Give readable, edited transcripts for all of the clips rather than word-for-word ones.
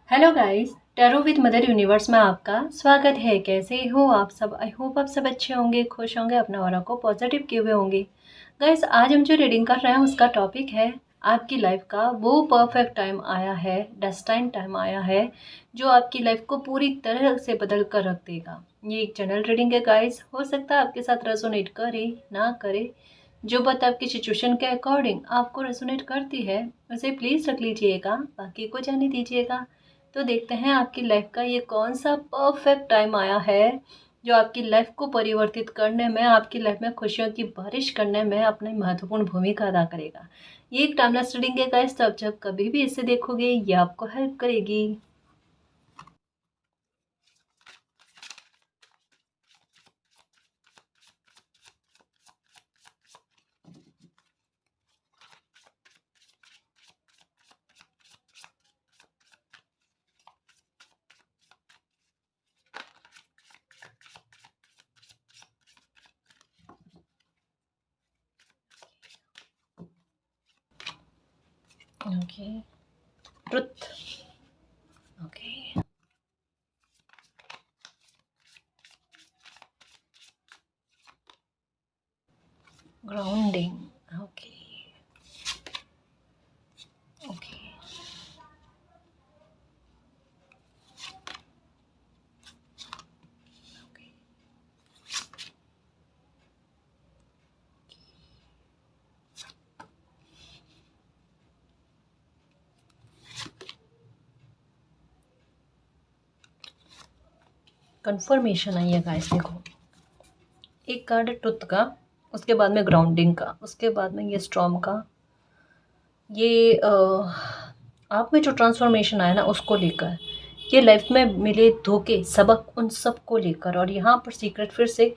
Hello guys, tarot with mother universe में आपका स्वागत है। कैसे हो आप सब? आई होप आप सब अच्छे होंगे, खुश होंगे, अपने ऑरा को पॉजिटिव किए हुए होंगे। गाइस, आज हम जो रीडिंग कर रहे हैं उसका टॉपिक है आपकी लाइफ का वो परफेक्ट टाइम आया है, डेस्टाइन टाइम आया है जो आपकी लाइफ को पूरी तरह से बदल कर रख देगा। ये एक जनरल रीडिंग है गाइस, हो सकता है आपके साथ रेजोनेट करे ना करे। जो बात आपकी सिचुएशन के अकॉर्डिंग आपको रेजोनेट करती है उसे प्लीज़ रख लीजिएगा, बाकी को जाने दीजिएगा। तो देखते हैं आपकी लाइफ का ये कौन सा परफेक्ट टाइम आया है जो आपकी लाइफ को परिवर्तित करने में, आपकी लाइफ में खुशियों की बारिश करने में अपनी महत्वपूर्ण भूमिका अदा करेगा। ये एक टाइमलेस रीडिंग है गाइस, तो आप जब कभी भी इसे देखोगे ये आपको हेल्प करेगी। Okay, truth. Okay, grounding. Okay, okay, confirmation आई है गाइस। देखो, एक कार्ड है ट्रुथ का, उसके बाद में ग्राउंडिंग का, उसके बाद में ये स्टॉर्म का। ये आप में जो ट्रांसफॉर्मेशन आया ना उसको लेकर, ये लाइफ में मिले धोखे सबक उन सब को लेकर, और यहाँ पर सीक्रेट फिर से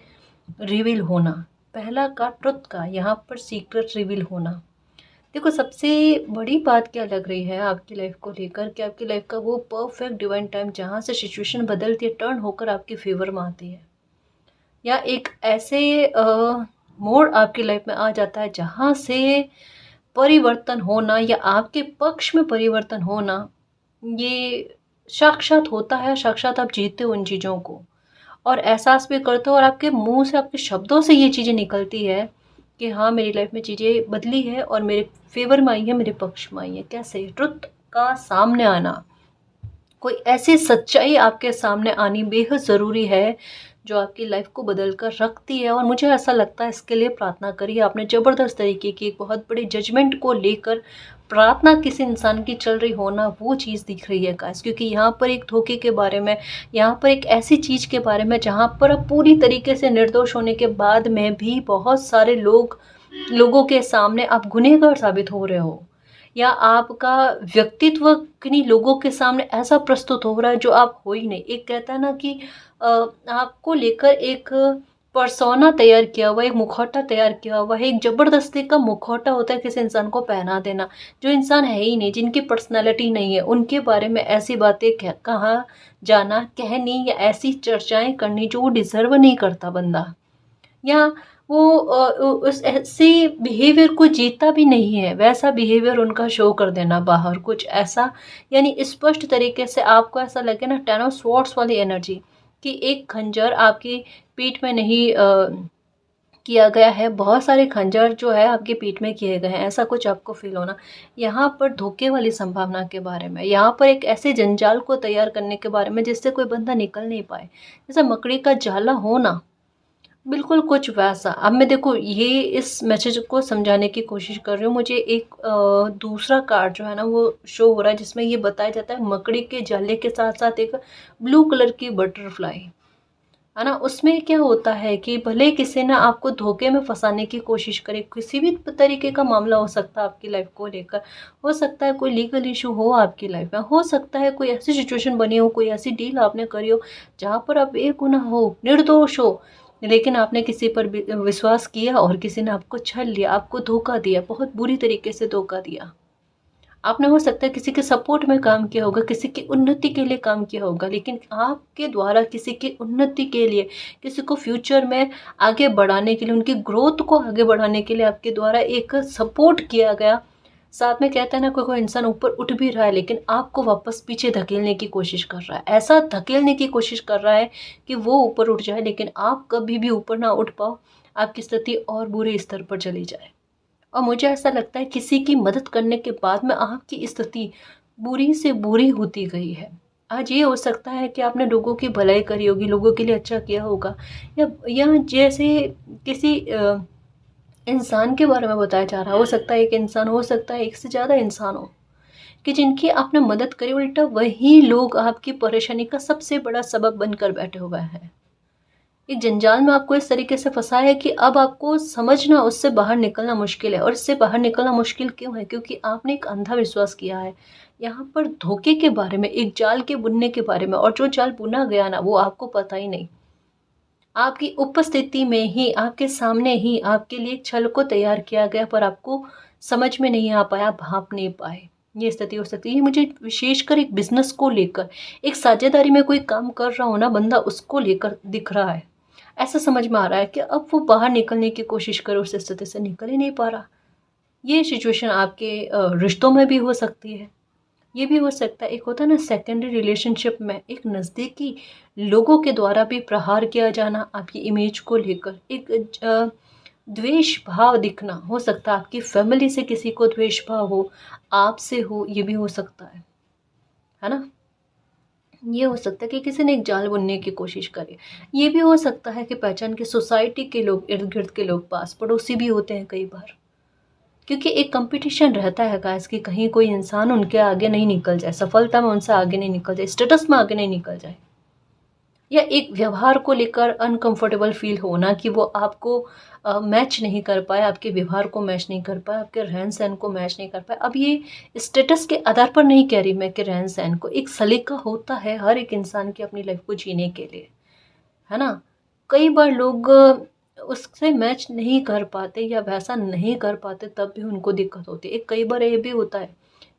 रिवील होना। पहला का ट्रुथ का, यहाँ पर सीक्रेट रिवील होना। देखो, सबसे बड़ी बात क्या लग रही है आपकी लाइफ को लेकर कि आपकी लाइफ का वो परफेक्ट डिवाइन टाइम जहाँ से सिचुएशन बदलती है, टर्न होकर आपके फेवर में आती है, या एक ऐसे मोड़ आपकी लाइफ में आ जाता है जहाँ से परिवर्तन होना या आपके पक्ष में परिवर्तन होना, ये साक्षात होता है। साक्षात आप जीते हो उन चीज़ों को और एहसास भी करते हो, और आपके मुंह से, आपके शब्दों से ये चीज़ें निकलती है कि हाँ, मेरी लाइफ में चीज़ें बदली है और मेरे फेवर में आई है, मेरे पक्ष में आई है। कैसे? ट्रुथ का सामने आना, कोई ऐसी सच्चाई आपके सामने आनी बेहद ज़रूरी है जो आपकी लाइफ को बदल कर रखती है। और मुझे ऐसा लगता है इसके लिए प्रार्थना करिए आपने, ज़बरदस्त तरीके की एक बहुत बड़ी जजमेंट को लेकर प्रार्थना किसी इंसान की चल रही होना, वो चीज़ दिख रही है गाइस। क्योंकि यहाँ पर एक धोखे के बारे में, यहाँ पर एक ऐसी चीज़ के बारे में जहाँ पर आप पूरी तरीके से निर्दोष होने के बाद में भी बहुत सारे लोगों के सामने आप गुनहगार साबित हो रहे हो, या आपका व्यक्तित्व किन्हीं लोगों के सामने ऐसा प्रस्तुत हो रहा है जो आप हो ही नहीं। एक कहता है ना कि आपको लेकर एक पर्सोना तैयार किया हुआ, एक मुखौटा तैयार किया हुआ है। एक ज़बरदस्ती का मुखौटा होता है किसी इंसान को पहना देना, जो इंसान है ही नहीं, जिनकी पर्सनैलिटी नहीं है, उनके बारे में ऐसी बातें कहा जाना, कहनी, या ऐसी चर्चाएं करनी जो वो डिज़र्व नहीं करता बंदा, या वो उस ऐसे बिहेवियर को जीता भी नहीं है, वैसा बिहेवियर उनका शो कर देना बाहर कुछ ऐसा। यानी स्पष्ट तरीके से आपको ऐसा लगे ना, टेन ऑफ स्वॉर्ड्स वाली एनर्जी, कि एक खंजर आपकी पीठ में नहीं किया गया है, बहुत सारे खंजर जो है आपकी पीठ में किए गए हैं, ऐसा कुछ आपको फील होना। यहाँ पर धोखे वाली संभावना के बारे में, यहाँ पर एक ऐसे जंजाल को तैयार करने के बारे में जिससे कोई बंदा निकल नहीं पाए, जैसे मकड़ी का जाला होना, बिल्कुल कुछ वैसा। अब मैं देखो ये इस मैसेज को समझाने की कोशिश कर रही हूँ। मुझे एक दूसरा कार्ड जो है ना वो शो हो रहा है जिसमें ये बताया जाता है मकड़ी के जाले के साथ साथ एक ब्लू कलर की बटरफ्लाई, है ना। उसमें क्या होता है कि भले किसी ने आपको धोखे में फंसाने की कोशिश करे, किसी भी तरीके का मामला हो सकता है आपकी लाइफ को लेकर, हो सकता है कोई लीगल इशू हो आपकी लाइफ में, हो सकता है कोई ऐसी सिचुएशन बनी हो, कोई ऐसी डील आपने करी हो जहाँ पर आप बेगुनाह हो, निर्दोष हो, लेकिन आपने किसी पर विश्वास किया और किसी ने आपको छल लिया, आपको धोखा दिया, बहुत बुरी तरीके से धोखा दिया। आपने हो सकता है किसी के सपोर्ट में काम किया होगा, किसी की उन्नति के लिए काम किया होगा, लेकिन आपके द्वारा किसी की उन्नति के लिए, किसी को फ्यूचर में आगे बढ़ाने के लिए, उनकी ग्रोथ को आगे बढ़ाने के लिए आपके द्वारा एक सपोर्ट किया गया, साथ में कहते हैं ना, कोई कोई इंसान ऊपर उठ भी रहा है लेकिन आपको वापस पीछे धकेलने की कोशिश कर रहा है, ऐसा धकेलने की कोशिश कर रहा है कि वो ऊपर उठ जाए लेकिन आप कभी भी ऊपर ना उठ पाओ, आपकी स्थिति और बुरे स्तर पर चली जाए। और मुझे ऐसा लगता है किसी की मदद करने के बाद में आपकी स्थिति बुरी से बुरी होती गई है। आज ये हो सकता है कि आपने लोगों की भलाई करी होगी, लोगों के लिए अच्छा किया होगा, या जैसे किसी इंसान के बारे में बताया जा रहा है, हो सकता है एक इंसान, हो सकता है एक से ज़्यादा इंसान हो, कि जिनकी आपने मदद करी, उल्टा वही लोग आपकी परेशानी का सबसे बड़ा सबब बनकर बैठे हुए हैं। एक जंजाल में आपको इस तरीके से फंसा है कि अब आपको समझना, उससे बाहर निकलना मुश्किल है। और इससे बाहर निकलना मुश्किल क्यों है? क्योंकि आपने एक अंधा विश्वास किया है। यहाँ पर धोखे के बारे में, एक जाल के बुनने के बारे में, और जो जाल बुना गया ना, वो आपको पता ही नहीं। आपकी उपस्थिति में ही, आपके सामने ही आपके लिए एक छल को तैयार किया गया, पर आपको समझ में नहीं आ पाया, भाप नहीं पाए। ये स्थिति हो सकती है। मुझे विशेषकर एक बिजनेस को लेकर, एक साझेदारी में कोई काम कर रहा हो ना बंदा, उसको लेकर दिख रहा है। ऐसा समझ में आ रहा है कि अब वो बाहर निकलने की कोशिश करे, उस स्थिति से निकल ही नहीं पा रहा। ये सिचुएशन आपके रिश्तों में भी हो सकती है। ये भी हो सकता है, एक होता है ना सेकेंडरी रिलेशनशिप में, एक नज़दीकी लोगों के द्वारा भी प्रहार किया जाना आपकी इमेज को लेकर, एक द्वेष भाव दिखना। हो सकता है आपकी फैमिली से किसी को द्वेष भाव हो, आपसे हो, ये भी हो सकता है ना। ये हो सकता है कि किसी ने एक जाल बुनने की कोशिश करे। ये भी हो सकता है कि पहचान के सोसाइटी के लोग, इर्द गिर्द के लोग, पास पड़ोसी भी होते हैं कई बार, क्योंकि एक कंपटीशन रहता है गाइस कि कहीं कोई इंसान उनके आगे नहीं निकल जाए, सफलता में उनसे आगे नहीं निकल जाए, स्टेटस में आगे नहीं निकल जाए, या एक व्यवहार को लेकर अनकंफर्टेबल फील होना कि वो आपको मैच नहीं कर पाए, आपके व्यवहार को मैच नहीं कर पाए, आपके रहन सहन को मैच नहीं कर पाए। अब ये स्टेटस के आधार पर नहीं कह रही मैं कि रहन सहन को, एक सलीका होता है हर एक इंसान की अपनी लाइफ को जीने के लिए, है ना। कई बार लोग उससे मैच नहीं कर पाते या वैसा नहीं कर पाते, तब भी उनको दिक्कत होती है। एक कई बार ये भी होता है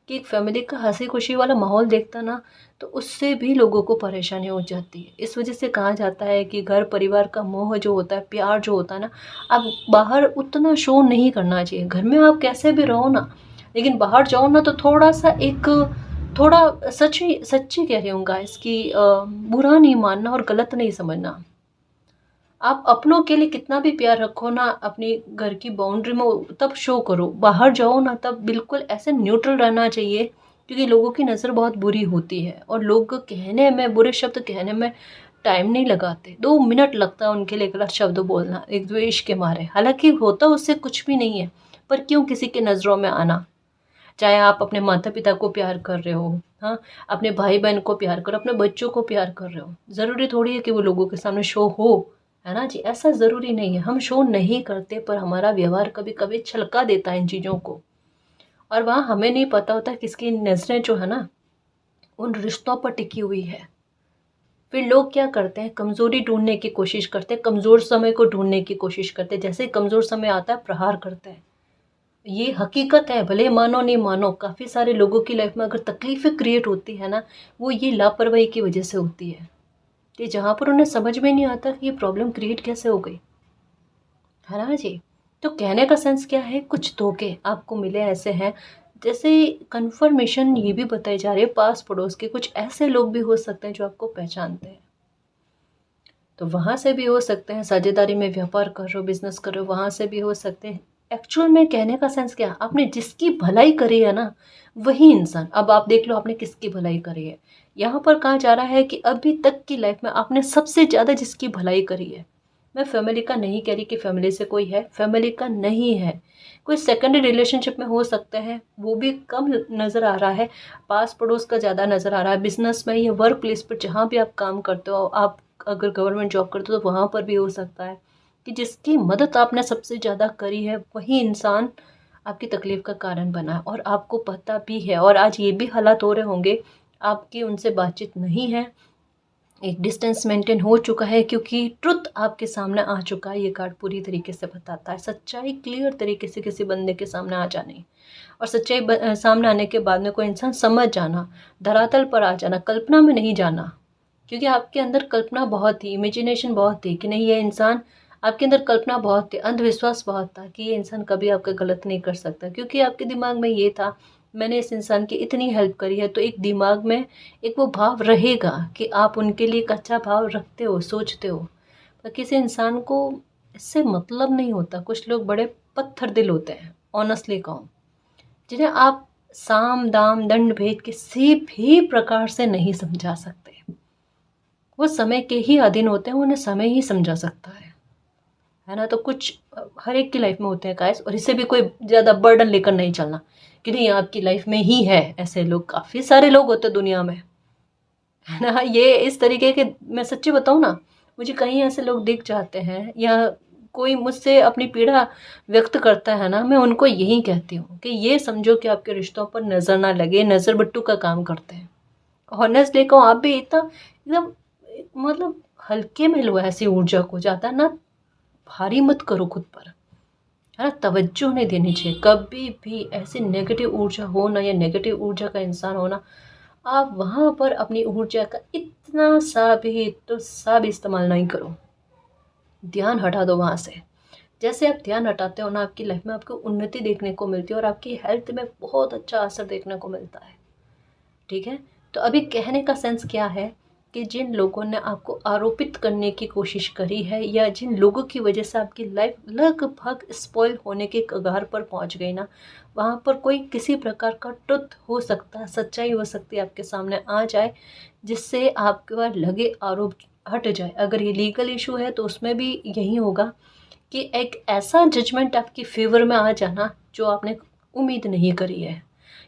कि एक फैमिली का हंसी खुशी वाला माहौल देखता ना, तो उससे भी लोगों को परेशानी हो जाती है। इस वजह से कहा जाता है कि घर परिवार का मोह जो होता है, प्यार जो होता है ना, आप बाहर उतना शो नहीं करना चाहिए। घर में आप कैसे भी रहो ना, लेकिन बाहर जाओ ना तो थोड़ा सा एक, थोड़ा सच्ची सच्ची कह रही हूँ गाइस कि बुरा नहीं मानना और गलत नहीं समझना। आप अपनों के लिए कितना भी प्यार रखो ना, अपनी घर की बाउंड्री में, तब शो करो। बाहर जाओ ना, तब बिल्कुल ऐसे न्यूट्रल रहना चाहिए, क्योंकि लोगों की नज़र बहुत बुरी होती है और लोग कहने में, बुरे शब्द कहने में टाइम नहीं लगाते। 2 मिनट लगता है उनके लिए गलत शब्द बोलना, एक द्वेष के मारे। हालांकि होता उससे कुछ भी नहीं है, पर क्यों किसी के नज़रों में आना। चाहे आप अपने माता पिता को प्यार कर रहे हो, हाँ, अपने भाई बहन को प्यार करो, अपने बच्चों को प्यार कर रहे हो, ज़रूरी थोड़ी है कि वो लोगों के सामने शो हो, है ना जी। ऐसा ज़रूरी नहीं है, हम शो नहीं करते, पर हमारा व्यवहार कभी कभी छलका देता है इन चीज़ों को, और वहाँ हमें नहीं पता होता किसकी नज़रें जो है ना उन रिश्तों पर टिकी हुई है। फिर लोग क्या करते हैं, कमज़ोरी ढूंढने की कोशिश करते हैं, कमज़ोर समय को ढूंढने की कोशिश करते हैं। जैसे ही कमज़ोर समय आता है, प्रहार करते हैं। ये हकीकत है, भले मानो नहीं मानो। काफ़ी सारे लोगों की लाइफ में अगर तकलीफ़ें क्रिएट होती है ना, वो ये लापरवाही की वजह से होती है, कि जहाँ पर उन्हें समझ में नहीं आता कि ये प्रॉब्लम क्रिएट कैसे हो गई, है ना जी। तो कहने का सेंस क्या है, कुछ धोखे आपको मिले ऐसे हैं, जैसे कन्फर्मेशन ये भी बताई जा रही है, पास पड़ोस के कुछ ऐसे लोग भी हो सकते हैं जो आपको पहचानते हैं, तो वहाँ से भी हो सकते हैं। साझेदारी में व्यापार कर रहे हो, बिजनेस कर रहे हो, वहाँ से भी हो सकते हैं। एक्चुअल में कहने का सेंस क्या, आपने जिसकी भलाई करी है ना, वही इंसान। अब आप देख लो आपने किसकी भलाई करी है। यहाँ पर कहा जा रहा है कि अभी तक की लाइफ में आपने सबसे ज़्यादा जिसकी भलाई करी है, मैं फैमिली का नहीं कह रही कि फैमिली से कोई है, फैमिली का नहीं है, कोई सेकेंडरी रिलेशनशिप में हो सकते हैं, वो भी कम नज़र आ रहा है। पास पड़ोस का ज़्यादा नज़र आ रहा है। बिजनेस में या वर्क प्लेस पर जहाँ भी आप काम करते हो, आप अगर गवर्नमेंट जॉब करते हो तो वहाँ पर भी हो सकता है कि जिसकी मदद आपने सबसे ज़्यादा करी है, वही इंसान आपकी तकलीफ़ का कारण बना है, और आपको पता भी है। और आज ये भी हालात हो रहे होंगे, आपकी उनसे बातचीत नहीं है, एक डिस्टेंस मेंटेन हो चुका है, क्योंकि ट्रुथ आपके सामने आ चुका है। ये कार्ड पूरी तरीके से बताता है, सच्चाई क्लियर तरीके से किसी बंदे के सामने आ जानी, और सच्चाई सामने आने के बाद में कोई इंसान समझ जाना, धरातल पर आ जाना, कल्पना में नहीं जाना। क्योंकि आपके अंदर कल्पना बहुत थी, इमेजिनेशन बहुत थी कि नहीं, ये इंसान आपके अंदर कल्पना बहुत थी, अंधविश्वास बहुत था कि ये इंसान कभी आपका गलत नहीं कर सकता, क्योंकि आपके दिमाग में ये था मैंने इस इंसान की इतनी हेल्प करी है, तो एक दिमाग में एक वो भाव रहेगा कि आप उनके लिए एक अच्छा भाव रखते हो, सोचते हो। पर किसी इंसान को इससे मतलब नहीं होता। कुछ लोग बड़े पत्थर दिल होते हैं, ऑनेस्टली कहूँ, जिन्हें आप साम दाम दंड भेद किसी भी प्रकार से नहीं समझा सकते। वो समय के ही अधीन होते हैं, उन्हें समय ही समझा सकता है ना। तो कुछ हर एक की लाइफ में होते हैं गाइस, और इससे भी कोई ज़्यादा बर्डन लेकर नहीं चलना कि नहीं आपकी लाइफ में ही है। ऐसे लोग काफ़ी सारे लोग होते हैं दुनिया में, है ना। ये इस तरीके के, मैं सच्ची बताऊँ ना, मुझे कहीं ऐसे लोग दिख जाते हैं या कोई मुझसे अपनी पीड़ा व्यक्त करता है ना, मैं उनको यही कहती हूँ कि ये समझो कि आपके रिश्तों पर नज़र ना लगे, नज़र बट्टू का काम करते हैं। हॉनेस्टली कहूँ, आप भी इतना एकदम मतलब हल्के में लो ऐसी ऊर्जा को, ज़्यादा ना भारी मत करो खुद पर, है ना। तवज्जो नहीं देनी चाहिए कभी भी। ऐसी नेगेटिव ऊर्जा हो ना, या नेगेटिव ऊर्जा का इंसान हो ना, आप वहाँ पर अपनी ऊर्जा का इतना सा भी इस्तेमाल नहीं करो। ध्यान हटा दो वहाँ से। जैसे आप ध्यान हटाते हो ना, आपकी लाइफ में आपको उन्नति देखने को मिलती है और आपकी हेल्थ में बहुत अच्छा असर देखने को मिलता है। ठीक है। तो अभी कहने का सेंस क्या है कि जिन लोगों ने आपको आरोपित करने की कोशिश करी है, या जिन लोगों की वजह से आपकी लाइफ लगभग स्पॉइल होने के कगार पर पहुंच गई ना, वहाँ पर कोई किसी प्रकार का ट्रुथ हो सकता है, सच्चाई हो सकती है, आपके सामने आ जाए, जिससे आपके पास लगे आरोप हट जाए। अगर ये लीगल इशू है तो उसमें भी यही होगा कि एक ऐसा जजमेंट आपकी फेवर में आ जाना जो आपने उम्मीद नहीं करी है।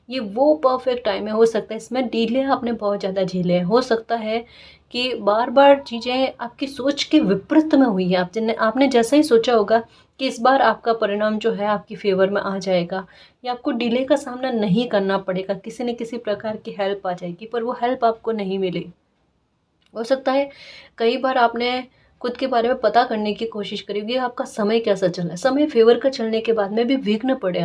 ये वो परफेक्ट टाइम है। हो सकता है इसमें डिले आपने बहुत ज़्यादा झेले हैं, हो सकता है कि बार बार चीज़ें आपकी सोच के विपरीत में हुई है। आपने जैसा ही सोचा होगा कि इस बार आपका परिणाम जो है आपकी फेवर में आ जाएगा, या आपको डिले का सामना नहीं करना पड़ेगा, किसी न किसी प्रकार की हेल्प आ जाएगी, पर वो हेल्प आपको नहीं मिली। हो सकता है कई बार आपने खुद के बारे में पता करने की कोशिश करी होगी आपका समय कैसा चल रहा है। समय फेवर का चलने के बाद में भी विघ्न पड़े,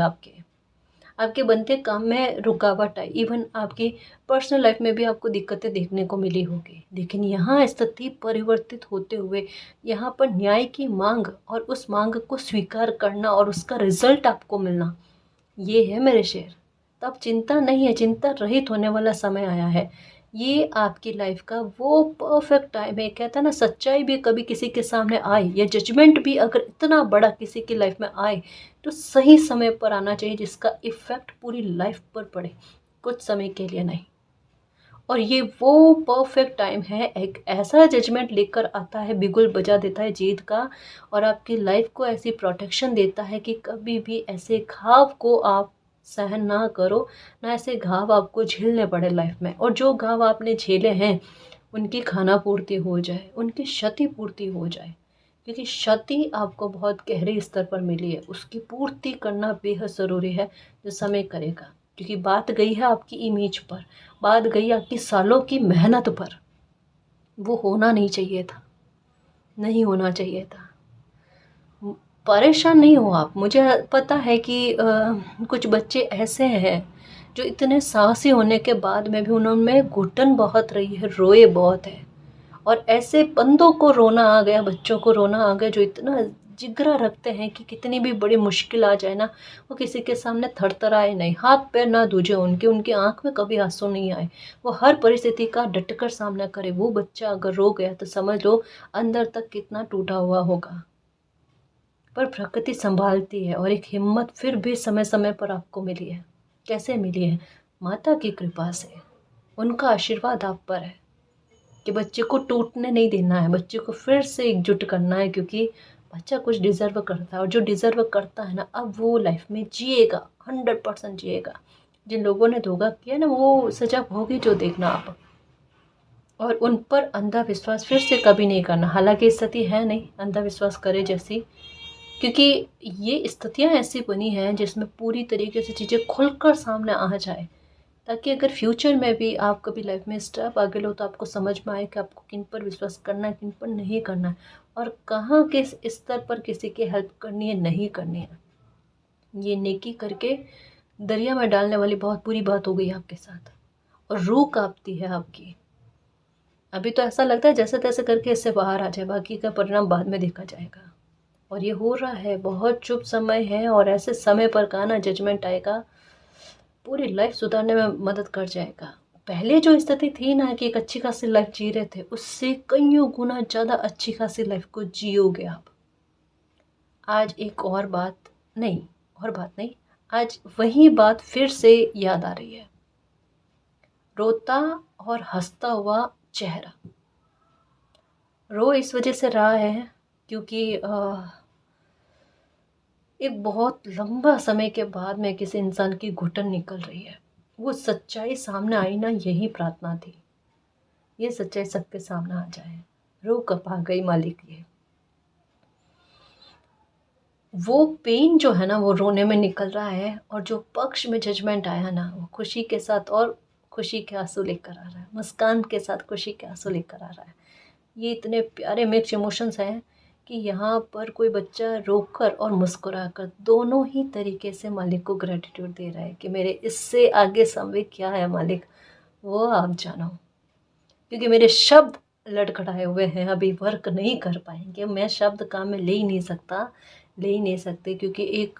आपके बनते काम में रुकावट आई, इवन आपकी पर्सनल लाइफ में भी आपको दिक्कतें देखने को मिली होगी। लेकिन यहाँ स्थिति परिवर्तित होते हुए यहाँ पर न्याय की मांग और उस मांग को स्वीकार करना और उसका रिजल्ट आपको मिलना, ये है मेरे शेर। तो अब चिंता नहीं है, चिंता रहित होने वाला समय आया है। ये आपकी लाइफ का वो परफेक्ट टाइम है। कहता है ना, सच्चाई भी कभी किसी के सामने आए, या जजमेंट भी अगर इतना बड़ा किसी की लाइफ में आए, तो सही समय पर आना चाहिए, जिसका इफ़ेक्ट पूरी लाइफ पर पड़े, कुछ समय के लिए नहीं। और ये वो परफेक्ट टाइम है, एक ऐसा जजमेंट लेकर आता है, बिगुल बजा देता है जीत का, और आपकी लाइफ को ऐसी प्रोटेक्शन देता है कि कभी भी ऐसे घाव को आप सहन ना करो, ना ऐसे घाव आपको झेलने पड़े लाइफ में। और जो घाव आपने झेले हैं उनकी खाना पूर्ति हो जाए, उनकी क्षति पूर्ति हो जाए, क्योंकि क्षति आपको बहुत गहरे स्तर पर मिली है, उसकी पूर्ति करना बेहद ज़रूरी है, जो समय करेगा। क्योंकि बात गई है आपकी इमेज पर, बात गई आपकी सालों की मेहनत पर। वो होना नहीं चाहिए था, नहीं होना चाहिए था। परेशान नहीं हो आप। मुझे पता है कि कुछ बच्चे ऐसे हैं जो इतने साहसी होने के बाद में भी उनमें घुटन बहुत रही है, रोए बहुत है। और ऐसे बंदों को रोना आ गया, बच्चों को रोना आ गया, जो इतना जिगरा रखते हैं कि कितनी भी बड़ी मुश्किल आ जाए ना, वो किसी के सामने थरथराए नहीं, हाथ पैर ना दूजे उनके, उनकी आंख में कभी आंसू नहीं आए, वो हर परिस्थिति का डटकर सामना करे। वो बच्चा अगर रो गया तो समझ लो अंदर तक कितना टूटा हुआ होगा। पर प्रकृति संभालती है, और एक हिम्मत फिर भी समय समय पर आपको मिली है। कैसे मिली है? माता की कृपा से। उनका आशीर्वाद आप पर है कि बच्चे को टूटने नहीं देना है, बच्चे को फिर से एकजुट करना है, क्योंकि बच्चा कुछ डिज़र्व करता है, और जो डिज़र्व करता है ना, अब वो लाइफ में जिएगा, 100% जिएगा। जिन लोगों ने धोखा किया ना, वो सजा भोगी जो देखना आप। और उन पर अंधा विश्वास फिर से कभी नहीं करना। हालांकि स्थिति है नहीं अंधा विश्वास करे जैसी, क्योंकि ये स्थितियाँ ऐसी बनी हैं जिसमें पूरी तरीके से चीज़ें खुलकर सामने आ जाए, ताकि अगर फ्यूचर में भी आप कभी लाइफ में स्टेप आगे लो तो आपको समझ में आए कि आपको किन पर विश्वास करना है, किन पर नहीं करना है, और कहाँ किस स्तर पर किसी की हेल्प करनी है, नहीं करनी है। ये नेकी करके दरिया में डालने वाली बहुत बुरी बात हो गई आपके साथ, और रूह कांपती है आपकी। अभी तो ऐसा लगता है जैसे तैसे करके इससे बाहर आ जाए, बाकी का परिणाम बाद में देखा जाएगा। और ये हो रहा है, बहुत शुभ समय है और ऐसे समय पर का ना जजमेंट आएगा, पूरी लाइफ सुधारने में मदद कर जाएगा। पहले जो स्थिति थी ना कि एक अच्छी खासी लाइफ जी रहे थे, उससे कईयों गुना ज़्यादा अच्छी खासी लाइफ को जियोगे आप। आज एक और बात नहीं, आज वही बात फिर से याद आ रही है। रोता और हंसता हुआ चेहरा। रो इस वजह से रहा है क्योंकि एक बहुत लंबा समय के बाद में किसी इंसान की घुटन निकल रही है। वो सच्चाई सामने आई ना, यही प्रार्थना थी, ये सच्चाई सबके सामने आ जाए। रो कब आ गई मालिक ये। वो पेन जो है ना वो रोने में निकल रहा है, और जो पक्ष में जजमेंट आया ना वो खुशी के साथ, और खुशी के आंसू लेकर आ रहा है, मुस्कान के साथ खुशी के आंसू लेकर आ रहा है। ये इतने प्यारे मिक्स इमोशंस हैं कि यहाँ पर कोई बच्चा रोकर और मुस्कुराकर दोनों ही तरीके से मालिक को ग्रेटिट्यूड दे रहा है कि मेरे इससे आगे समय क्या है मालिक, वो आप जानो, क्योंकि मेरे शब्द लड़खड़ाए हुए हैं, अभी वर्क नहीं कर पाएंगे। मैं शब्द काम में ले ही नहीं सकते, क्योंकि एक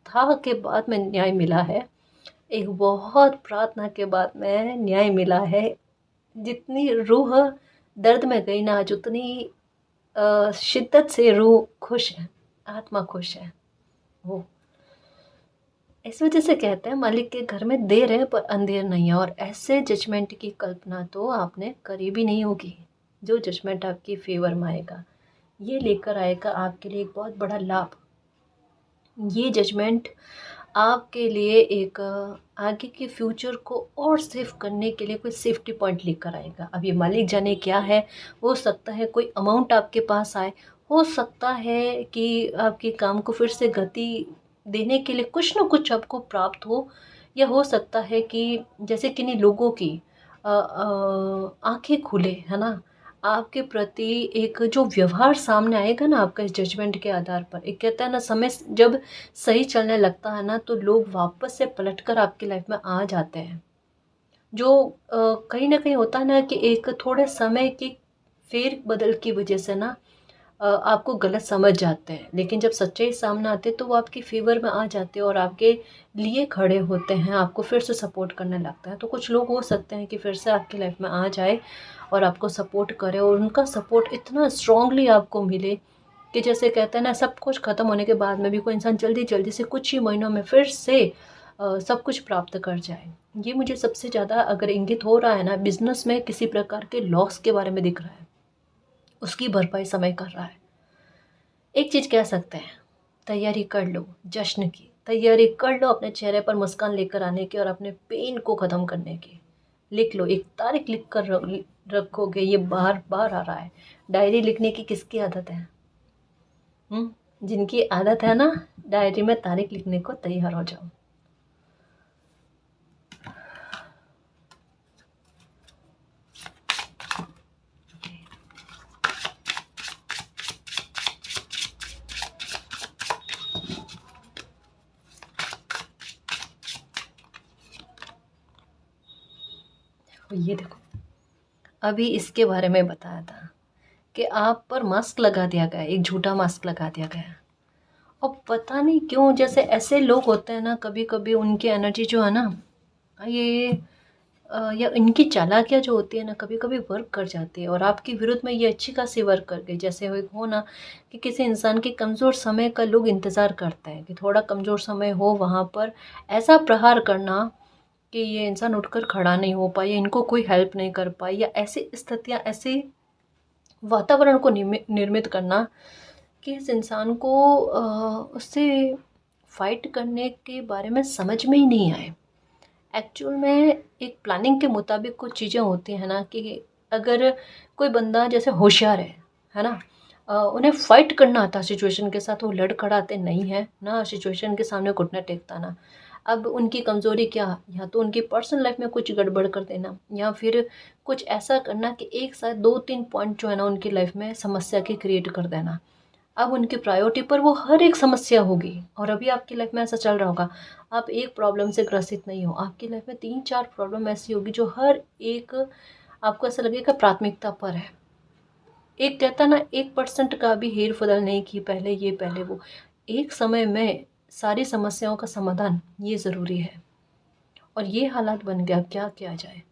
था के बाद में न्याय मिला है, एक बहुत प्रार्थना के बाद में न्याय मिला है। जितनी रूह दर्द में गई ना आज, उतनी शिद्दत से रूह खुश है, आत्मा खुश है। वो इस वजह से कहते हैं मालिक के घर में देर है पर अंधेर नहीं है। और ऐसे जजमेंट की कल्पना तो आपने करी भी नहीं होगी। जो जजमेंट आपकी फेवर में आएगा, ये लेकर आएगा आपके लिए एक बहुत बड़ा लाभ। ये जजमेंट आपके लिए एक आगे के फ्यूचर को और सेफ करने के लिए कोई सेफ्टी पॉइंट लेकर आएगा। अब ये मालिक जाने क्या है, हो सकता है कोई अमाउंट आपके पास आए, हो सकता है कि आपके काम को फिर से गति देने के लिए कुछ ना कुछ आपको प्राप्त हो, या हो सकता है कि जैसे किन्हीं लोगों की आंखें खुले, है ना, आपके प्रति एक जो व्यवहार सामने आएगा ना आपका इस जजमेंट के आधार पर। एक कहता है ना, समय जब सही चलने लगता है ना तो लोग वापस से पलटकर आपकी लाइफ में आ जाते हैं। जो कहीं ना कहीं होता है ना कि एक थोड़े समय की फेर बदल की वजह से ना आपको गलत समझ जाते हैं, लेकिन जब सच्चाई सामने आते हैं तो वो आपकी फेवर में आ जाते हैं और आपके लिए खड़े होते हैं, आपको फिर से सपोर्ट करने लगता है। तो कुछ लोग हो सकते हैं कि फिर से आपकी लाइफ में आ जाए और आपको सपोर्ट करे, और उनका सपोर्ट इतना स्ट्रांगली आपको मिले कि जैसे कहते हैं ना, सब कुछ ख़त्म होने के बाद में भी कोई इंसान जल्दी जल्दी से कुछ ही महीनों में फिर से सब कुछ प्राप्त कर जाए। ये मुझे सबसे ज़्यादा अगर इंगित हो रहा है ना, बिजनेस में किसी प्रकार के लॉस के बारे में दिख रहा है, उसकी भरपाई समय कर रहा है। एक चीज़ कह सकते हैं, तैयारी कर लो, जश्न की तैयारी कर लो, अपने चेहरे पर मुस्कान लेकर आने की और अपने पेन को ख़त्म करने की। लिख लो, एक तारीख लिख कर रखोगे, ये बार बार आ रहा है। डायरी लिखने की किसकी आदत है? जिनकी आदत है ना, डायरी में तारीख लिखने को तैयार हो जाओ। ये देखो, अभी इसके बारे में बताया था कि आप पर मास्क लगा दिया गया, एक झूठा मास्क लगा दिया गया। और पता नहीं क्यों, जैसे ऐसे लोग होते हैं ना, कभी कभी उनकी एनर्जी जो है ना, ये या इनकी चालाकियाँ जो होती है ना, कभी कभी वर्क कर जाती है और आपके विरुद्ध में ये अच्छी खासी वर्क कर गई। जैसे हो ना कि किसी इंसान के कमज़ोर समय का लोग इंतज़ार करते हैं कि थोड़ा कमज़ोर समय हो, वहाँ पर ऐसा प्रहार करना कि ये इंसान उठकर खड़ा नहीं हो पाए, इनको कोई हेल्प नहीं कर पाए, या ऐसी स्थितियाँ, ऐसे वातावरण को निर्मित करना कि इस इंसान को उससे फाइट करने के बारे में समझ में ही नहीं आए। एक्चुअल में एक प्लानिंग के मुताबिक कुछ चीज़ें होती हैं ना, कि अगर कोई बंदा जैसे होशियार है ना, उन्हें फाइट करना आता सिचुएशन के साथ, वो लड़ खड़ाते नहीं है ना, सिचुएशन के सामने घुटना टेकता ना। अब उनकी कमज़ोरी क्या, या तो उनकी पर्सनल लाइफ में कुछ गड़बड़ कर देना, या फिर कुछ ऐसा करना कि एक साथ 2-3 पॉइंट जो है ना उनकी लाइफ में समस्या के क्रिएट कर देना। अब उनकी प्रायोरिटी पर वो हर एक समस्या होगी। और अभी आपकी लाइफ में ऐसा चल रहा होगा, आप एक प्रॉब्लम से ग्रसित नहीं हो, आपकी लाइफ में 3-4 प्रॉब्लम ऐसी होगी जो हर एक आपको ऐसा लगेगा प्राथमिकता पर है। एक कहता ना 1% का भी हेर फेर नहीं की, पहले ये पहले वो। एक समय में सारी समस्याओं का समाधान ये ज़रूरी है। और ये हालात बन गया, क्या किया जाए,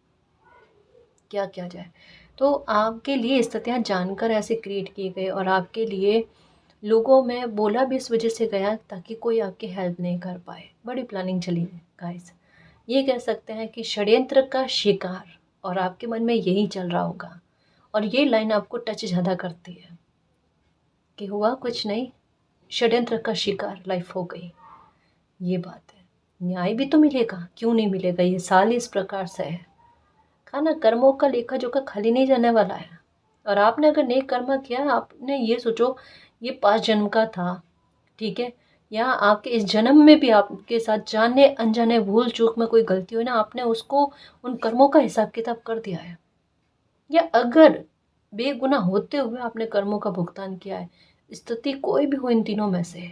क्या किया जाए। तो आपके लिए स्थितियाँ जानकर ऐसे क्रिएट किए गए, और आपके लिए लोगों में बोला भी इस वजह से गया ताकि कोई आपकी हेल्प नहीं कर पाए। बड़ी प्लानिंग चली है गाइस। ये कह सकते हैं कि षड्यंत्र का शिकार, और आपके मन में यही चल रहा होगा। और ये लाइन आपको टच ज़्यादा करती है कि हुआ कुछ नहीं, षड्यंत्र का शिकार लाइफ हो गई। ये बात है। न्याय भी तो मिलेगा, क्यों नहीं मिलेगा। ये साल इस प्रकार से है, खाना कर्मों का लेखा जोखा खाली नहीं जाने वाला है। और आपने अगर नेक कर्म किया, आपने ये सोचो ये 5 जन्म का था, ठीक है, या आपके इस जन्म में भी आपके साथ जाने अनजाने भूल चूक में कोई गलती हुई ना, आपने उसको उन कर्मों का हिसाब किताब कर दिया है। या अगर बेगुनाह होते हुए आपने कर्मों का भुगतान किया है, स्थिति कोई भी हो इन तीनों में से,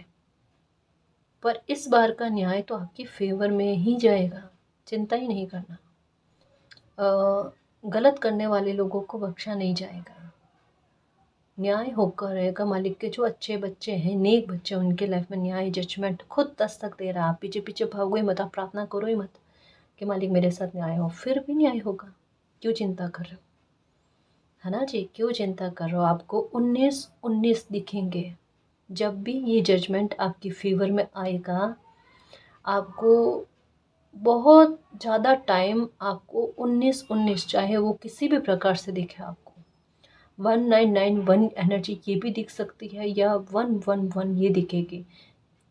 पर इस बार का न्याय तो आपकी फेवर में ही जाएगा, चिंता ही नहीं करना। गलत करने वाले लोगों को बख्शा नहीं जाएगा, न्याय होकर रहेगा। मालिक के जो अच्छे बच्चे हैं, नेक बच्चे, उनके लाइफ में न्याय जजमेंट खुद दस्तक दे रहा है। आप पीछे पीछे भागो ही मत, आप प्रार्थना करो ही मत कि मालिक मेरे साथ न्याय हो, फिर भी न्याय होगा। क्यों चिंता कर रहे हो, है ना जी, क्यों चिंता कर रहे हो। आपको 19-19 दिखेंगे। जब भी ये जजमेंट आपकी फेवर में आएगा, आपको बहुत ज़्यादा टाइम, आपको 19-19 चाहे वो किसी भी प्रकार से दिखे, आपको 1991 एनर्जी ये भी दिख सकती है, या 111 ये दिखेगी।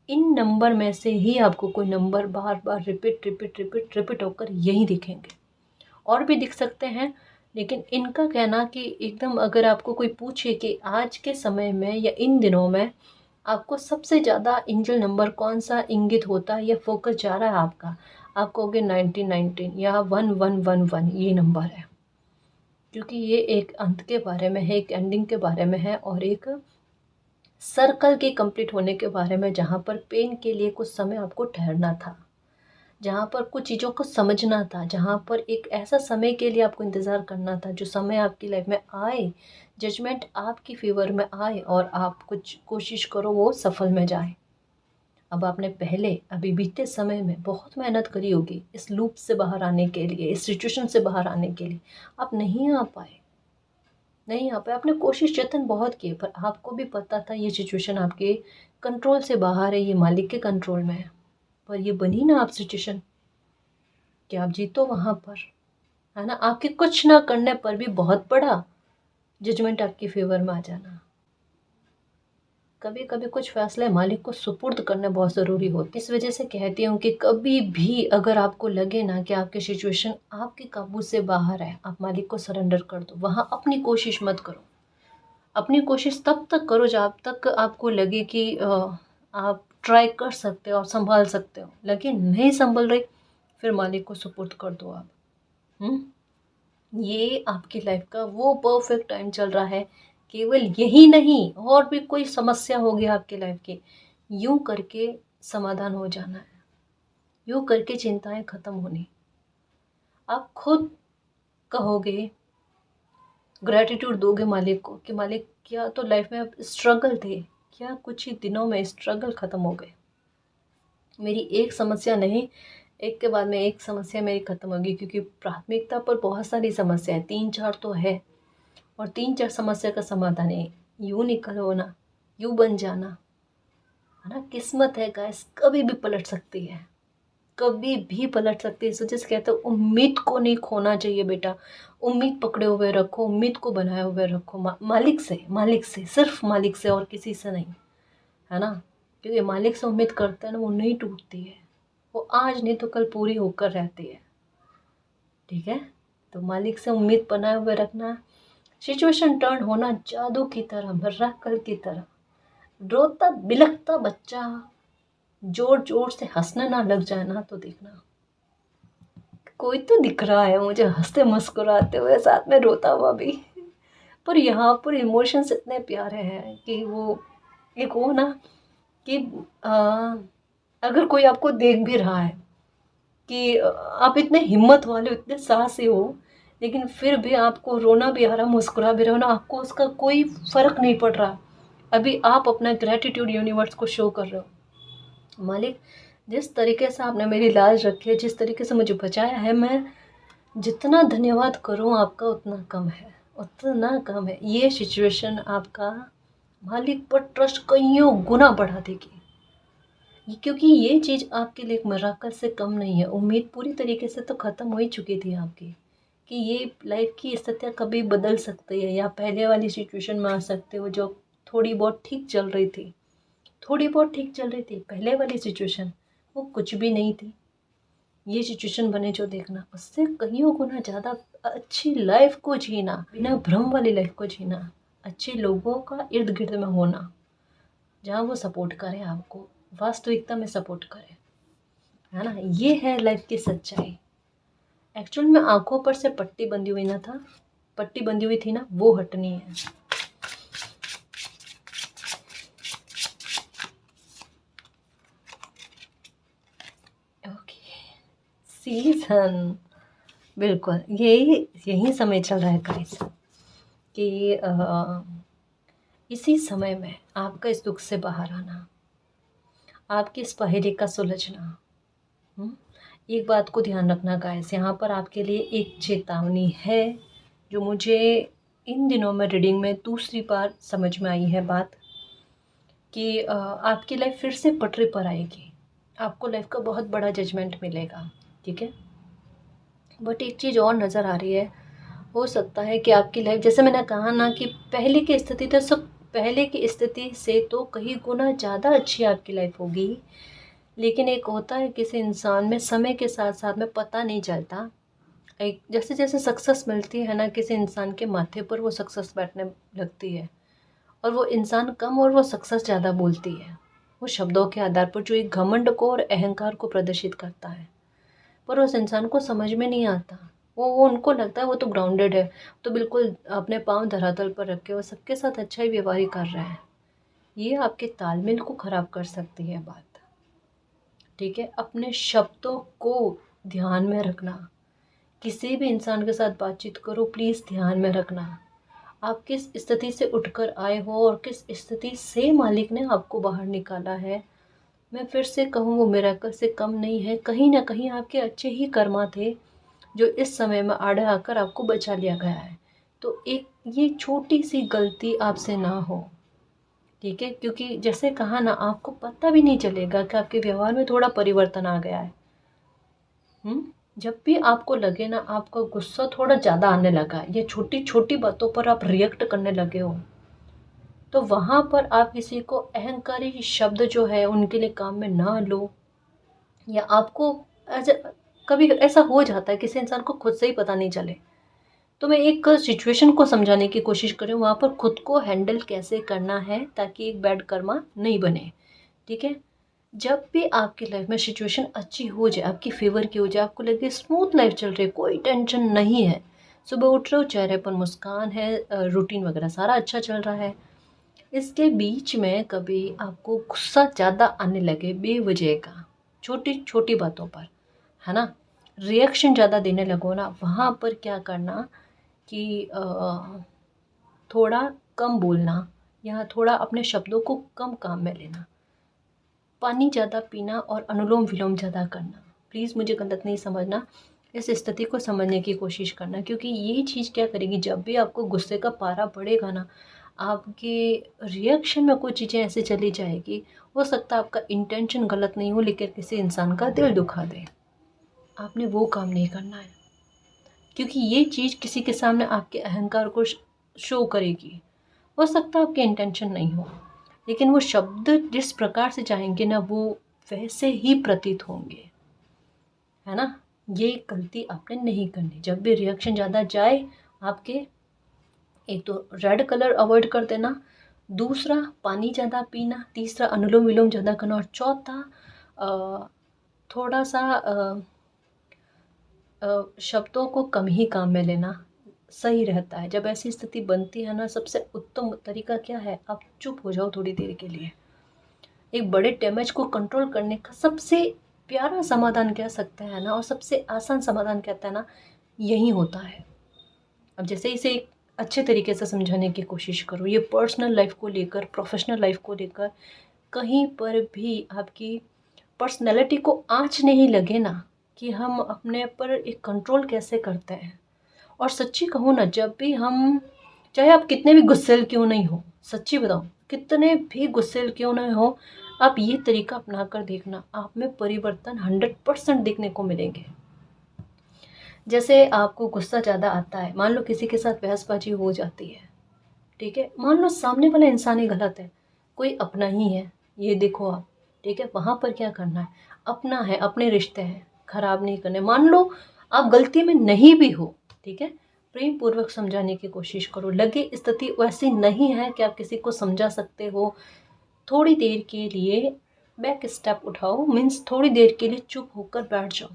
इन नंबर में से ही आपको कोई नंबर बार बार रिपीट रिपीट रिपीट रिपीट होकर यही दिखेंगे। और भी दिख सकते हैं, लेकिन इनका कहना कि एकदम अगर आपको कोई पूछे कि आज के समय में या इन दिनों में आपको सबसे ज़्यादा एंजल नंबर कौन सा इंगित होता है या फोकस जा रहा है आपका, आप कहोगे 1919 या 1111 ये नंबर है। क्योंकि ये एक अंत के बारे में है, एक एंडिंग के बारे में है, और एक सर्कल के कंप्लीट होने के बारे में, जहाँ पर पेन के लिए कुछ समय आपको ठहरना था, जहाँ पर कुछ चीज़ों को समझना था, जहाँ पर एक ऐसा समय के लिए आपको इंतज़ार करना था जो समय आपकी लाइफ में आए, जजमेंट आपकी फेवर में आए, और आप कुछ कोशिश करो वो सफल में जाए। अब आपने पहले अभी बीते समय में बहुत मेहनत करी होगी इस लूप से बाहर आने के लिए, इस सिचुएशन से बाहर आने के लिए। आप नहीं आ पाए, नहीं आ पाए। आपने कोशिश जतन बहुत किए, पर आपको भी पता था ये सिचुएशन आपके कंट्रोल से बाहर है, ये मालिक के कंट्रोल में है। पर ये बनी ना आप सिचुएशन कि आप जीतो वहाँ पर, है ना। आपके कुछ ना करने पर भी बहुत बड़ा जजमेंट आपकी फेवर में आ जाना। कभी कभी कुछ फैसले मालिक को सुपुर्द करना बहुत ज़रूरी होते। इस वजह से कहती हूँ कि कभी भी अगर आपको लगे ना कि आपकी सिचुएशन आपके काबू से बाहर है, आप मालिक को सरेंडर कर दो। वहाँ अपनी कोशिश मत करो। अपनी कोशिश तब तक करो जब तक आपको लगे कि आप ट्राई कर सकते हो और संभाल सकते हो। लेकिन नहीं संभल रही, फिर मालिक को सुपुर्द कर दो आप। ये आपकी लाइफ का वो परफेक्ट टाइम चल रहा है। केवल यही नहीं, और भी कोई समस्या होगी आपकी लाइफ की, यूं करके समाधान हो जाना है, यूं करके चिंताएं खत्म होनी। आप खुद कहोगे, ग्रैटिट्यूड दोगे मालिक को कि मालिक क्या तो लाइफ में स्ट्रगल थे, क्या कुछ ही दिनों में स्ट्रगल खत्म हो गए। मेरी एक समस्या नहीं, एक के बाद में एक समस्या मेरी खत्म होगी, क्योंकि प्राथमिकता पर बहुत सारी समस्या है, 3-4 तो है, और 3-4 समस्या का समाधान है। यूँ निकलो ना, यूँ बन जाना, है ना। किस्मत है गाइस, कभी भी पलट सकती है, कभी भी पलट सकती है। इस वजह से कहते हैं उम्मीद को नहीं खोना चाहिए बेटा। उम्मीद पकड़े हुए रखो, उम्मीद को बनाए हुए रखो, मालिक से, मालिक से, सिर्फ मालिक से, और किसी से नहीं, है ना। क्योंकि मालिक से उम्मीद करते हैं ना, वो नहीं टूटती है, वो आज नहीं तो कल पूरी होकर रहती है, ठीक है। तो मालिक से उम्मीद बनाए हुए रखना। सिचुएशन टर्न होना जादू की तरह, मिरेकल की तरह। रोता बिलखता बच्चा जोर जोर से हंसने ना लग जाए ना, तो देखना कोई तो दिख रहा है मुझे हंसते मुस्कुराते हुए, साथ में रोता हुआ भी। पर यहाँ पर इमोशंस इतने प्यारे हैं कि वो एक वो ना कि अगर कोई आपको देख भी रहा है कि आप इतने हिम्मत वाले हो, इतने साहसी हो लेकिन फिर भी आपको रोना भी आ रहा, मुस्कुरा भी रहे हो ना, आपको उसका कोई फ़र्क नहीं पड़ रहा। अभी आप अपना ग्रैटिट्यूड यूनिवर्स को शो कर रहे हो। मालिक, जिस तरीके से आपने मेरी लाज रखी है, जिस तरीके से मुझे बचाया है, मैं जितना धन्यवाद करूं आपका उतना कम है, उतना कम है। ये सिचुएशन आपका मालिक पर ट्रस्ट कईयों गुना बढ़ा देगी, क्योंकि ये चीज़ आपके लिए एक मिराकल से कम नहीं है। उम्मीद पूरी तरीके से तो ख़त्म हो ही चुकी थी आपकी कि ये लाइफ की स्थितियाँ कभी बदल सकती है, या पहले वाली सिचुएशन में आ सकते हो जो थोड़ी बहुत ठीक चल रही थी। थोड़ी बहुत ठीक चल रही थी पहले वाली सिचुएशन, वो कुछ भी नहीं थी। ये सिचुएशन बने जो देखना, उससे कईयों गुना ज़्यादा अच्छी लाइफ को जीना, बिना भ्रम वाली लाइफ को जीना, अच्छे लोगों का इर्द गिर्द में होना, जहाँ वो सपोर्ट करें आपको, वास्तविकता में सपोर्ट करें, है ना। ये है लाइफ की सच्चाई। एक्चुअल में आंखों पर से पट्टी बंधी हुई ना था, पट्टी बंधी हुई थी ना, वो हटनी है। ओके, सीजन, बिल्कुल यही समय चल रहा है गाइस कि इसी समय में आपका इस दुख से बाहर आना, आपकी इस पहेली का सुलझना। एक बात को ध्यान रखना गाइस, यहाँ पर आपके लिए एक चेतावनी है जो मुझे इन दिनों में रीडिंग में दूसरी बार समझ में आई है बात, कि आपकी लाइफ फिर से पटरी पर आएगी। आपको लाइफ का बहुत बड़ा जजमेंट मिलेगा, ठीक है। बट एक चीज़ और नज़र आ रही है, हो सकता है कि आपकी लाइफ, जैसे मैंने कहा ना कि पहले की स्थिति तो सब, पहले की स्थिति से तो कहीं गुना ज़्यादा अच्छी आपकी लाइफ होगी। लेकिन एक होता है किसी इंसान में समय के साथ साथ में पता नहीं चलता, एक जैसे जैसे सक्सेस मिलती है ना किसी इंसान के माथे पर, वो सक्सेस बैठने लगती है, और वो इंसान कम और वो सक्सेस ज़्यादा बोलती है। वो शब्दों के आधार पर जो एक घमंड को और अहंकार को प्रदर्शित करता है, पर उस इंसान को समझ में नहीं आता। वो उनको लगता है वो तो ग्राउंडेड है, तो बिल्कुल अपने पाँव धरातल पर रखे वो सबके साथ अच्छा ही व्यवहार ही कर रहा है। ये आपके तालमेल को ख़राब कर सकती है बात, ठीक है। अपने शब्दों को ध्यान में रखना, किसी भी इंसान के साथ बातचीत करो प्लीज़ ध्यान में रखना, आप किस स्थिति से उठकर आए हो और किस स्थिति से मालिक ने आपको बाहर निकाला है। मैं फिर से कहूँ, वो मिरेकल से कम नहीं है। कहीं ना कहीं आपके अच्छे ही कर्मा थे जो इस समय में आड़े आकर आपको बचा लिया गया है। तो एक ये छोटी सी गलती आपसे ना हो, ठीक है, क्योंकि जैसे कहा ना, आपको पता भी नहीं चलेगा कि आपके व्यवहार में थोड़ा परिवर्तन आ गया है। जब भी आपको लगे ना आपका गुस्सा थोड़ा ज़्यादा आने लगा है, या छोटी छोटी बातों पर आप रिएक्ट करने लगे हो, तो वहाँ पर आप किसी को अहंकारी शब्द जो है उनके लिए काम में ना लो। या आपको कभी ऐसा हो जाता है किसी इंसान को खुद से ही पता नहीं चले, तो मैं एक सिचुएशन को समझाने की कोशिश करूँ, वहाँ पर खुद को हैंडल कैसे करना है ताकि एक बैड कर्मा नहीं बने, ठीक है। जब भी आपकी लाइफ में सिचुएशन अच्छी हो जाए, आपकी फेवर की हो जाए, आपको लगे स्मूथ लाइफ चल रही है, कोई टेंशन नहीं है, सुबह उठ रहे हो चेहरे पर मुस्कान है, रूटीन वगैरह सारा अच्छा चल रहा है, इसके बीच में कभी आपको गुस्सा ज़्यादा आने लगे बेवजह का, छोटी छोटी बातों पर, है ना, रिएक्शन ज़्यादा देने लगो ना, वहाँ पर क्या करना कि थोड़ा कम बोलना, या थोड़ा अपने शब्दों को कम काम में लेना, पानी ज़्यादा पीना और अनुलोम विलोम ज़्यादा करना। प्लीज़ मुझे गलत नहीं समझना, इस स्थिति को समझने की कोशिश करना, क्योंकि ये चीज़ क्या करेगी, जब भी आपको गुस्से का पारा बढ़ेगा ना, आपके रिएक्शन में कुछ चीज़ें ऐसे चली जाएगी, हो सकता है आपका इंटेंशन गलत नहीं हो लेकिन किसी इंसान का दिल दुखा दे। आपने वो काम नहीं करना है, क्योंकि ये चीज़ किसी के सामने आपके अहंकार को शो करेगी। हो सकता है आपके इंटेंशन नहीं हो, लेकिन वो शब्द जिस प्रकार से चाहेंगे ना, वो वैसे ही प्रतीत होंगे, है ना। ये गलती आपने नहीं करनी। जब भी रिएक्शन ज़्यादा जाए आपके, एक तो रेड कलर अवॉइड कर देना, दूसरा पानी ज़्यादा पीना, तीसरा अनुलोम विलोम ज़्यादा करना, और चौथा थोड़ा सा शब्दों को कम ही काम में लेना सही रहता है। जब ऐसी स्थिति बनती है ना, सबसे उत्तम तरीका क्या है, आप चुप हो जाओ थोड़ी देर के लिए। एक बड़े डैमेज को कंट्रोल करने का सबसे प्यारा समाधान कह सकते हैं ना, और सबसे आसान समाधान कहते हैं ना, यही होता है। अब जैसे इसे एक अच्छे तरीके से समझाने की कोशिश करो, ये पर्सनल लाइफ को लेकर, प्रोफेशनल लाइफ को लेकर कहीं पर भी आपकी पर्सनैलिटी को आँच नहीं लगे ना, कि हम अपने पर एक कंट्रोल कैसे करते हैं। और सच्ची कहूँ ना, जब भी हम, चाहे आप कितने भी गुस्सैल क्यों नहीं हो, सच्ची बताऊँ, कितने भी गुस्सैल क्यों नहीं हो, आप ये तरीका अपना कर देखना, आप में परिवर्तन 100% देखने को मिलेंगे। जैसे आपको गुस्सा ज़्यादा आता है, मान लो किसी के साथ बहसबाजी हो जाती है, ठीक है, मान लो सामने वाला इंसान ही गलत है, कोई अपना ही है, ये देखो आप, ठीक है, वहाँ पर क्या करना है, अपना है, अपने रिश्ते हैं, खराब नहीं करने। मान लो आप गलती में नहीं भी हो, ठीक है, प्रेम पूर्वक समझाने की कोशिश करो, लगे स्थिति वैसी नहीं है कि आप किसी को समझा सकते हो, थोड़ी देर के लिए बैक स्टेप उठाओ, मीन्स थोड़ी देर के लिए चुप होकर बैठ जाओ,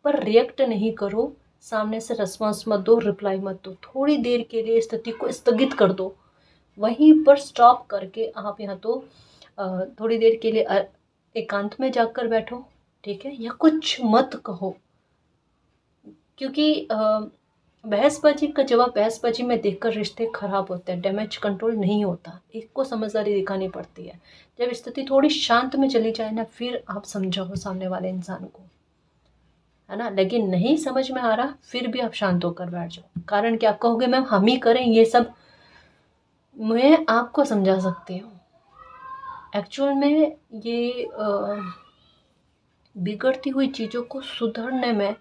पर रिएक्ट नहीं करो, सामने से रिस्पॉन्स मत दो, रिप्लाई मत दो, थोड़ी देर के लिए स्थिति को स्थगित कर दो, वहीं पर स्टॉप करके आप यहाँ तो थोड़ी देर के लिए एकांत में जाकर बैठो, ठीक है, या कुछ मत कहो, क्योंकि बहसबाजी का जवाब बहसबाजी में देकर रिश्ते खराब होते हैं, डैमेज कंट्रोल नहीं होता, एक को समझदारी दिखानी पड़ती है। जब स्थिति थोड़ी शांत में चली जाए ना, फिर आप समझाओ सामने वाले इंसान को, है ना, लेकिन नहीं समझ में आ रहा, फिर भी आप शांत होकर बैठ जाओ। कारण क्या, आप कहोगे मैम हम ही करें ये सब, मैं आपको समझा सकती हूँ। एक्चुअल में ये बिगड़ती हुई चीज़ों को सुधरने में,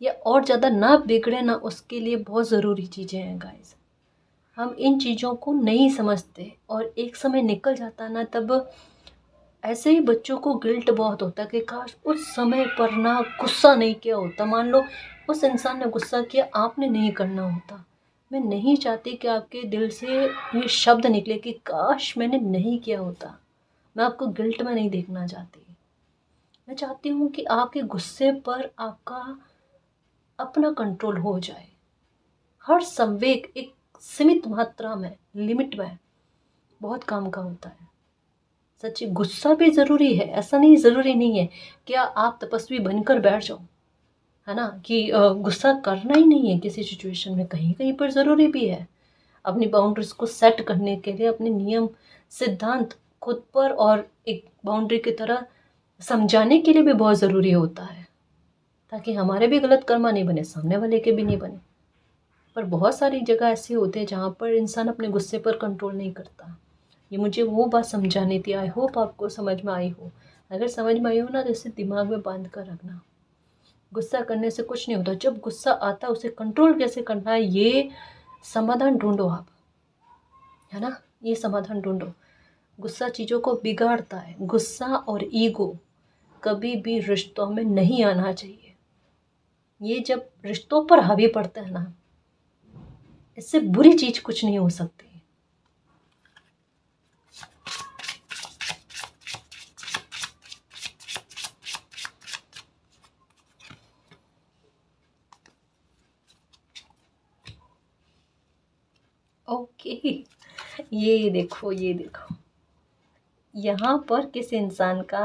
या और ज़्यादा ना बिगड़े ना, उसके लिए बहुत ज़रूरी चीज़ें हैं गाइस। हम इन चीज़ों को नहीं समझते और एक समय निकल जाता ना, तब ऐसे ही बच्चों को गिल्ट बहुत होता है कि काश उस समय पर ना गुस्सा नहीं किया होता। मान लो उस इंसान ने गुस्सा किया, आपने नहीं करना होता। मैं नहीं चाहती कि आपके दिल से ये शब्द निकले कि काश मैंने नहीं किया होता। मैं आपको गिल्ट में नहीं देखना चाहती। मैं चाहती हूँ कि आपके गुस्से पर आपका अपना कंट्रोल हो जाए। हर संवेग एक सीमित मात्रा में, लिमिट में बहुत काम का होता है। सच्ची गुस्सा भी ज़रूरी है, ऐसा नहीं ज़रूरी नहीं है कि आप तपस्वी बनकर बैठ जाओ, है ना, कि गुस्सा करना ही नहीं है किसी सिचुएशन में, कहीं कहीं पर ज़रूरी भी है। अपनी बाउंड्रीज को सेट करने के लिए अपने नियम सिद्धांत खुद पर और एक बाउंड्री की तरह समझाने के लिए भी बहुत ज़रूरी होता है, ताकि हमारे भी गलत कर्मा नहीं बने, सामने वाले के भी नहीं बने। पर बहुत सारी जगह ऐसी होती है जहाँ पर इंसान अपने गुस्से पर कंट्रोल नहीं करता। ये मुझे वो बात समझानी थी, आई होप आपको समझ में आई हो। अगर समझ में आई हो ना, तो इसे दिमाग में बांध कर रखना। गुस्सा करने से कुछ नहीं होता, जब गुस्सा आता है उसे कंट्रोल कैसे करना है, ये समाधान ढूंढो आप, है ना, ये समाधान ढूंढो। गुस्सा चीज़ों को बिगाड़ता है। गुस्सा और ईगो कभी भी रिश्तों में नहीं आना चाहिए। ये जब रिश्तों पर हावी पड़ता है ना, इससे बुरी चीज़ कुछ नहीं हो सकती। ओके, ये देखो, ये देखो, यहाँ पर किस इंसान का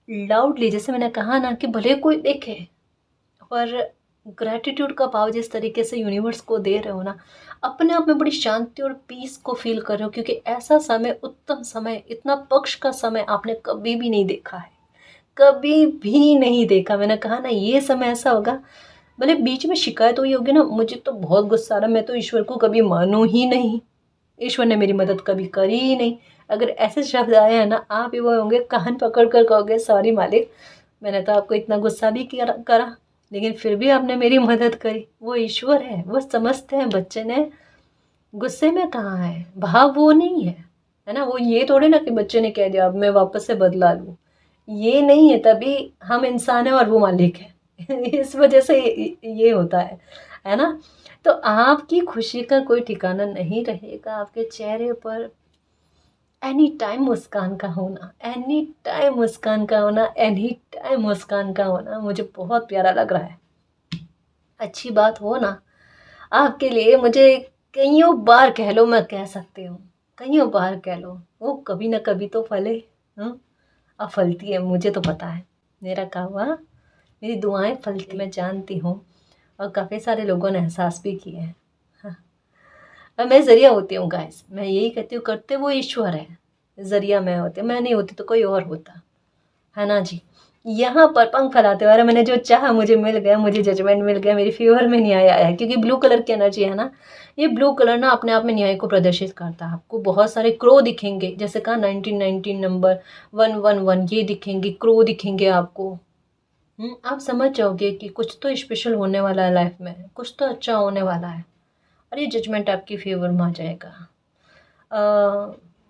लाउडली, जैसे मैंने कहा ना कि भले कोई देखे, पर ग्रैटिट्यूड का भाव जिस तरीके से यूनिवर्स को दे रहे हो ना, अपने आप में बड़ी शांति और पीस को फील कर रहे हो, क्योंकि ऐसा समय, उत्तम समय, इतना पक्ष का समय आपने कभी भी नहीं देखा है, कभी भी नहीं देखा। मैंने कहा ना, ये समय ऐसा होगा, भले बीच में शिकायत हुई होगी ना, मुझे तो बहुत गुस्सा आ रहा, मैं तो ईश्वर को कभी मानूं ही नहीं, ईश्वर ने मेरी मदद कभी करी ही नहीं, अगर ऐसे शब्द आए हैं ना, आप ही वो होंगे कान पकड़ कर कहोगे सॉरी मालिक, मैंने तो आपको इतना गुस्सा भी करा, लेकिन फिर भी आपने मेरी मदद करी। वो ईश्वर है, वो समझते हैं बच्चे ने गुस्से में कहाँ है, भाव वो नहीं है ना। वो ये थोड़े ना कि बच्चे ने कह दिया अब मैं वापस से बदला लूँ, ये नहीं है। तभी हम इंसान हैं और वो मालिक है इस वजह से ये होता है ना। तो आपकी खुशी का कोई ठिकाना नहीं रहेगा, आपके चेहरे पर एनी टाइम मुस्कान का होना, एनी टाइम मुस्कान का होना, एनी टाइम मुस्कान का होना मुझे बहुत प्यारा लग रहा है। अच्छी बात हो ना आपके लिए, मुझे कईयों बार कह लो, मैं कह सकती हूँ, कईयों बार कह लो, वो कभी ना कभी तो फले। अब फलती है, मुझे तो पता है, मेरा कहा हुआ, मेरी दुआएं फलती, मैं जानती हूँ। और काफ़ी सारे लोगों ने एहसास भी किए हैं। हाँ। और मैं ज़रिया होती हूँ गाइस, मैं यही कहती हूँ, करते वो ईश्वर है, ज़रिया मैं होती, मैं नहीं होती तो कोई और होता, है ना जी। यहाँ पर पंख फैलाते हुए, अरे मैंने जो चाहा मुझे मिल गया, मुझे जजमेंट मिल गया, मेरी फेवर में न्याय आया है, क्योंकि ब्लू कलर की एनर्जी है ना, ये ब्लू कलर ना अपने आप में न्याय को प्रदर्शित करता है। आपको बहुत सारे क्रो दिखेंगे, जैसे कहा 1919 नंबर 111, ये दिखेंगे, क्रो दिखेंगे आपको। आप समझ जाओगे कि कुछ तो स्पेशल होने वाला है लाइफ में, कुछ तो अच्छा होने वाला है, और ये जजमेंट आपकी फेवर में आ जाएगा।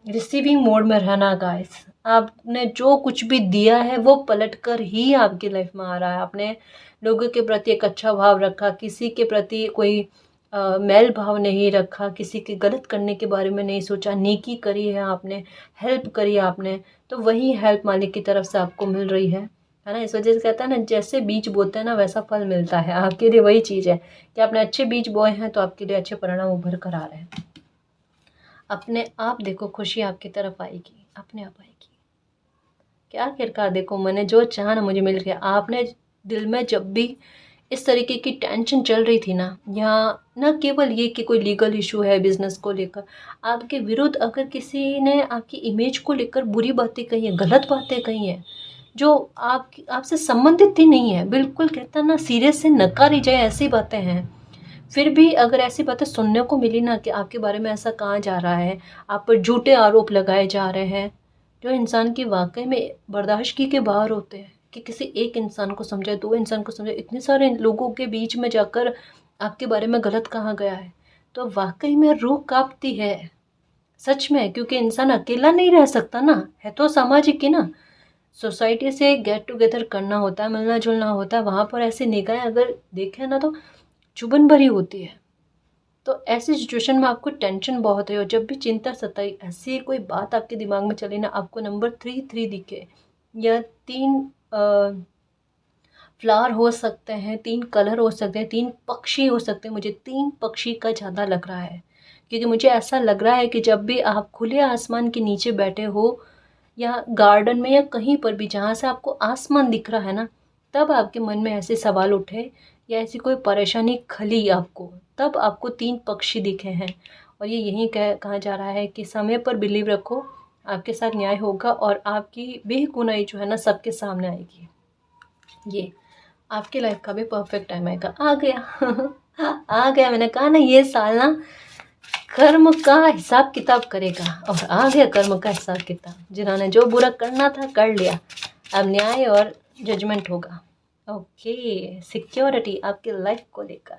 रिसीविंग मोड में रहना गाइस, आपने जो कुछ भी दिया है वो पलट कर ही आपकी लाइफ में आ रहा है। आपने लोगों के प्रति एक अच्छा भाव रखा, किसी के प्रति कोई मैल भाव नहीं रखा, किसी के गलत करने के बारे में नहीं सोचा, नेकी करी है आपने, हेल्प करी आपने, तो वही हेल्प मालिक की तरफ से आपको मिल रही है ना। इस वजह से कहता है ना, जैसे बीज बोते हैं ना वैसा फल मिलता है। आपके लिए वही चीज़ है कि आपने अच्छे बीज बोए हैं तो आपके लिए अच्छे परिणाम उभर कर आ रहे हैं। अपने आप देखो, खुशी आपकी तरफ आएगी, अपने आप आएगी। क्या आखिरकार देखो, मैंने जो चाहा ना मुझे मिल गया। आपने दिल में जब भी इस तरीके की टेंशन चल रही थी ना, या न केवल ये कि कोई लीगल इशू है बिजनेस को लेकर, आपके विरुद्ध अगर किसी ने आपकी इमेज को लेकर बुरी बातें कही हैं, गलत बातें कही हैं, जो आपसे संबंधित ही नहीं है, बिल्कुल कहता ना सीरियस से नकारी जाए ऐसी बातें हैं, फिर भी अगर ऐसी बातें सुनने को मिली ना कि आपके बारे में ऐसा कहा जा रहा है, आप पर झूठे आरोप लगाए जा रहे हैं, जो इंसान की वाकई में बर्दाश्त की के बाहर होते हैं, कि किसी एक इंसान को समझाए, दो इंसान को समझाए, इतने सारे लोगों के बीच में जाकर आपके बारे में गलत कहा गया है, तो वाकई में रूह कांपती है सच में। क्योंकि इंसान अकेला नहीं रह सकता ना, है तो सामाजिक ही ना, सोसाइटी से गेट टुगेदर करना होता है, मिलना जुलना होता है, वहाँ पर ऐसी निगाहें अगर देखें ना तो चुभन भरी होती है। तो ऐसी सिचुएशन में आपको टेंशन बहुत है, और जब भी चिंता सताई, ऐसी कोई बात आपके दिमाग में चले ना, आपको नंबर 3 दिखे, या 3 फ्लावर हो सकते हैं, 3 कलर हो सकते हैं, 3 पक्षी हो सकते हैं, मुझे 3 पक्षी का ज़्यादा लग रहा है, क्योंकि मुझे ऐसा लग रहा है कि जब भी आप खुले आसमान के नीचे बैठे हो, या गार्डन में, या कहीं पर भी जहाँ से आपको आसमान दिख रहा है ना, तब आपके मन में ऐसे सवाल उठे, या ऐसी कोई परेशानी खली आपको, तब आपको 3 पक्षी दिखे हैं। और ये यही कहा जा रहा है कि समय पर बिलीव रखो, आपके साथ न्याय होगा, और आपकी बेगुनाही जो है ना सबके सामने आएगी। ये आपके लाइफ का भी परफेक्ट टाइम आएगा। आ गया आ गया, मैंने कहा ना ये साल ना कर्म का हिसाब किताब करेगा, और आ गया कर्म का हिसाब किताब। जिन्होंने जो बुरा करना था कर लिया, अब न्याय और जजमेंट होगा। ओके, सिक्योरिटी आपकी लाइफ को लेकर,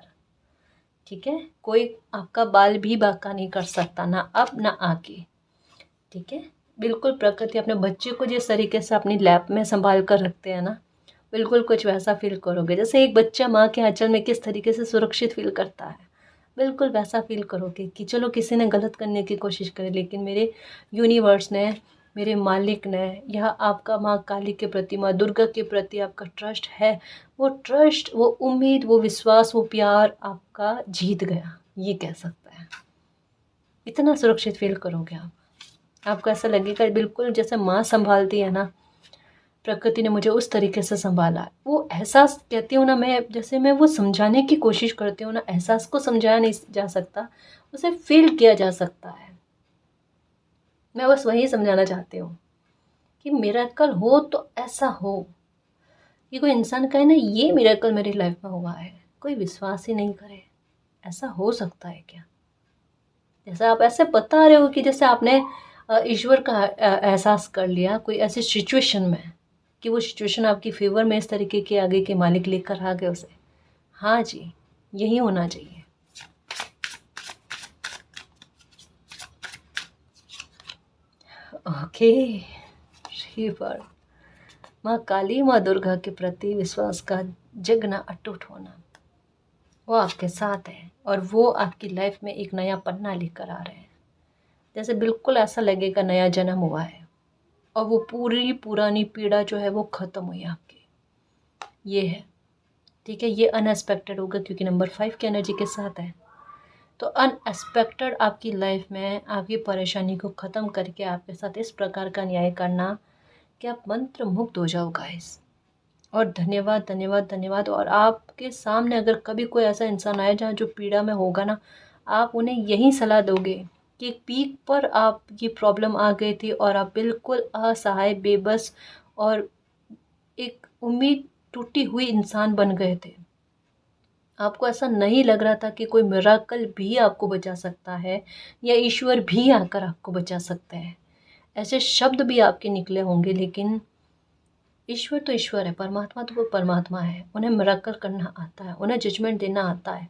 ठीक है, कोई आपका बाल भी बांका नहीं कर सकता, ना अब ना आगे, ठीक है। बिल्कुल प्रकृति अपने बच्चे को जिस तरीके से अपनी लैप में संभाल कर रखते हैं ना, बिल्कुल कुछ वैसा फील करोगे, जैसे एक बच्चा माँ के आंचल में किस तरीके से सुरक्षित फील करता है, बिल्कुल वैसा फील करोगे कि चलो किसी ने गलत करने की कोशिश करी, लेकिन मेरे यूनिवर्स ने, मेरे मालिक ने, यह आपका माँ काली के प्रति, माँ दुर्गा के प्रति आपका ट्रस्ट है, वो ट्रस्ट, वो उम्मीद, वो विश्वास, वो प्यार आपका जीत गया, ये कह सकता है। इतना सुरक्षित फील करोगे आप, आपको ऐसा लगेगा बिल्कुल जैसे माँ संभालती है ना, प्रकृति ने मुझे उस तरीके से संभाला। वो एहसास कहती हूँ ना मैं, जैसे मैं वो समझाने की कोशिश करती हूँ ना, एहसास को समझाया नहीं जा सकता, उसे फील किया जा सकता है। मैं बस वही समझाना चाहती हूँ कि मिरेकल हो तो ऐसा हो कि कोई इंसान कहे ना ये मिरेकल मेरी लाइफ में हुआ है, कोई विश्वास ही नहीं करे, ऐसा हो सकता है क्या। जैसे आप ऐसे बता रहे हो कि जैसे आपने ईश्वर का एहसास कर लिया कोई ऐसी सिचुएशन में, कि वो सिचुएशन आपकी फेवर में इस तरीके के आगे के मालिक लेकर आ गए उसे। हाँ जी, यही होना चाहिए। ओके, शिवर, माँ काली, माँ दुर्गा के प्रति विश्वास का जगना, अटूट होना, वो आपके साथ है, और वो आपकी लाइफ में एक नया पन्ना लेकर आ रहे हैं। जैसे बिल्कुल ऐसा लगेगा नया जन्म हुआ है, और वो पूरी पुरानी पीड़ा जो है वो ख़त्म हुई आपकी, ये है, ठीक है। ये अनएक्सपेक्टेड होगा क्योंकि नंबर 5 की एनर्जी के साथ है, तो अनएक्सपेक्टेड आपकी लाइफ में आपकी परेशानी को ख़त्म करके आपके साथ इस प्रकार का न्याय करना कि आप मंत्र मुग्ध हो जाओ गाइस। और धन्यवाद, धन्यवाद, धन्यवाद। और आपके सामने अगर कभी कोई ऐसा इंसान आए जहाँ जो पीड़ा में होगा ना, आप उन्हें यही सलाह दोगे कि एक पीक पर आप ये प्रॉब्लम आ गई थी और आप बिल्कुल असहाय, बेबस और एक उम्मीद टूटी हुई इंसान बन गए थे। आपको ऐसा नहीं लग रहा था कि कोई मिराकल भी आपको बचा सकता है या ईश्वर भी आकर आपको बचा सकते हैं। ऐसे शब्द भी आपके निकले होंगे, लेकिन ईश्वर तो ईश्वर है, परमात्मा तो वो परमात्मा है। उन्हें मिरेकल करना आता है, उन्हें जजमेंट देना आता है,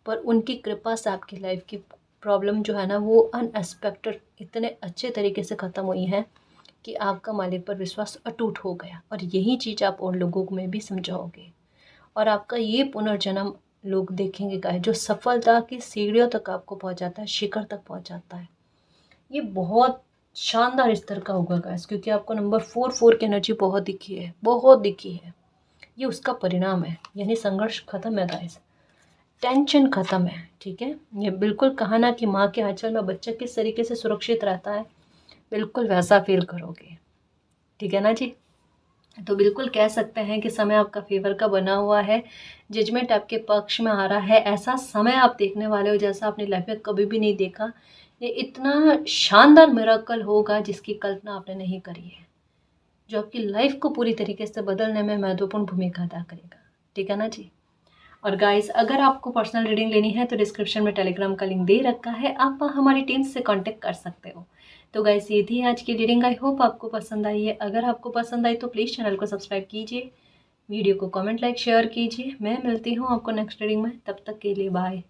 पर उनकी कृपा से आपकी लाइफ की प्रॉब्लम जो है ना, वो अनएक्सपेक्टेड इतने अच्छे तरीके से ख़त्म हुई है कि आपका मालिक पर विश्वास अटूट हो गया। और यही चीज़ आप और लोगों में भी समझाओगे और आपका ये पुनर्जन्म लोग देखेंगे गाइस, जो सफलता की सीढ़ियों तक आपको पहुंचाता है, शिखर तक पहुंचाता है। ये बहुत शानदार स्तर का होगा गाइस, क्योंकि आपको नंबर 4 की एनर्जी बहुत दिखी है, बहुत दिखी है। ये उसका परिणाम है, यानी संघर्ष खत्म है गाइस, टेंशन खत्म है। ठीक है, ये बिल्कुल कहा ना कि माँ के आंचल में बच्चा किस तरीके से सुरक्षित रहता है, बिल्कुल वैसा फील करोगे। ठीक है ना जी। तो बिल्कुल कह सकते हैं कि समय आपका फेवर का बना हुआ है, जजमेंट आपके पक्ष में आ रहा है। ऐसा समय आप देखने वाले हो जैसा आपने लाइफ में कभी भी नहीं देखा। ये इतना शानदार मिरेकल होगा जिसकी कल्पना आपने नहीं करी है, जो आपकी लाइफ को पूरी तरीके से बदलने में महत्वपूर्ण भूमिका अदा करेगा। ठीक है ना जी। और गाइस, अगर आपको पर्सनल रीडिंग लेनी है तो डिस्क्रिप्शन में टेलीग्राम का लिंक दे रखा है, आप हमारी टीम से कांटेक्ट कर सकते हो। तो गाइस, ये थी आज की रीडिंग। आई होप आपको पसंद आई है। अगर आपको पसंद आई तो प्लीज़ चैनल को सब्सक्राइब कीजिए, वीडियो को कमेंट, लाइक, शेयर कीजिए। मैं मिलती हूँ आपको नेक्स्ट रीडिंग में, तब तक के लिए बाय।